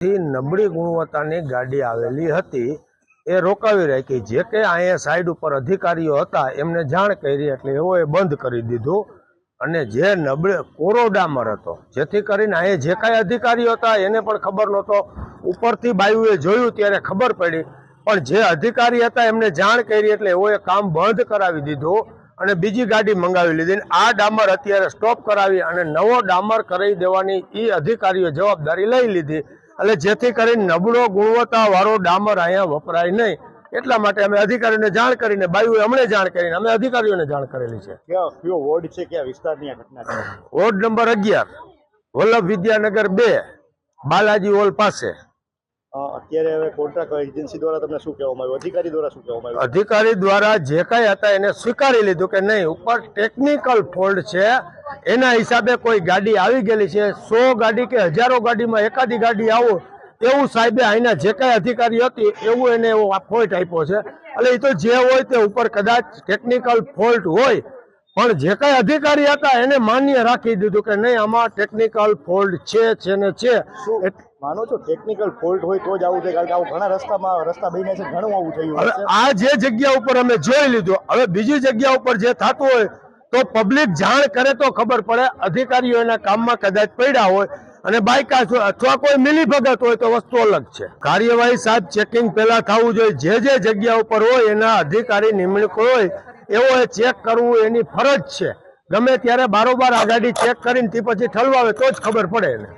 નબળી ગુણવત્તાની ગાડી આવેલી હતી એ રોકાવી રાખી। જે કે અહીંયા સાઈડ ઉપર અધિકારીઓ હતા એમને જાણ કરી એટલે એઓએ બંધ કરી દીધું અને જે કોરો ડામર હતો જેથી કરીને અહીંયા જે કાંઈ અધિકારીઓ હતા એને પણ ખબર નહોતો। ઉપરથી બાયુએ જોયું ત્યારે ખબર પડી પણ જે અધિકારી હતા એમને જાણ કરી એટલે એઓએ કામ બંધ કરાવી દીધું અને બીજી ગાડી મંગાવી લીધી। આ ડામર અત્યારે સ્ટોપ કરાવી અને નવો ડામર કરાવી દેવાની એ અધિકારીઓ જવાબદારી લઈ લીધી એટલે જેથી કરીને નબળો ગુણવત્તા વાળો ડામર અહીંયા વપરાય નહીં એટલા માટે અમે અધિકારીઓને જાણ કરીને બાયુએ અમને જાણ કરીને અમે અધિકારીઓને જાણ કરેલી છે। કયો વોર્ડ છે, કયા વિસ્તારની આ ઘટના છે? Ward number 11 Vallabh Vidyanagar 2 Balaji hall પાસે। અત્યારે હવે કોન્ટ્રાક્ટ એજન્સી દ્વારા તમને શું કહેવામાં આવ્યું, અધિકારી દ્વારા શું કહેવામાં આવ્યું? અધિકારી દ્વારા જે કાંઈ હતા એને સ્વીકારી લીધું કે નહીં ઉપર ટેકનિકલ ફોલ્ટ છે એના હિસાબે કોઈ ગાડી આવી ગયેલી છે। 100 ગાડી કે હજારો ગાડીમાં એકાદી ગાડી આવો એવું સાહેબે અહીંના જે કાંઈ અધિકારી હતી એવું એને એવો ફોલ્ટ આપ્યો છે એટલે એ તો જે હોય તે ઉપર કદાચ ટેકનિકલ ફોલ્ટ હોય પણ જે કાંઈ અધિકારી હતા એને માન્ય રાખી દીધું કે નહીં આમાં ટેકનિકલ ફોલ્ટ છે ને છે। માનો છો ટેકનિકલ ફોલ્ટ હોય તો જ આવું થાય? કારણ કે આવું ઘણા રસ્તા બન્યા છે, ઘણું આવું થયું। હવે આ જે જગ્યા ઉપર અમે જોઈ લીધું, હવે બીજી જગ્યા ઉપર જે થતું હોય તો પબ્લિક જાણ કરે તો ખબર પડે। અધિકારીઓ એના કામમાં કદાચ પડ્યા હોય અને બાયકાસ અથવા કોઈ મિલીભગત હોય તો વસ્તુ અલગ છે। કાર્યવાહી સાહેબ ચેકિંગ પહેલા થવું જોઈએ। જે જગ્યા ઉપર હોય એના અધિકારી નિમણૂક હોય એવો ચેક કરવું એની ફરજ છે। ગમે ત્યારે બારોબાર આ ગાડી ચેક કરીને તે પછી ઠલવાવે તો જ ખબર પડે એને।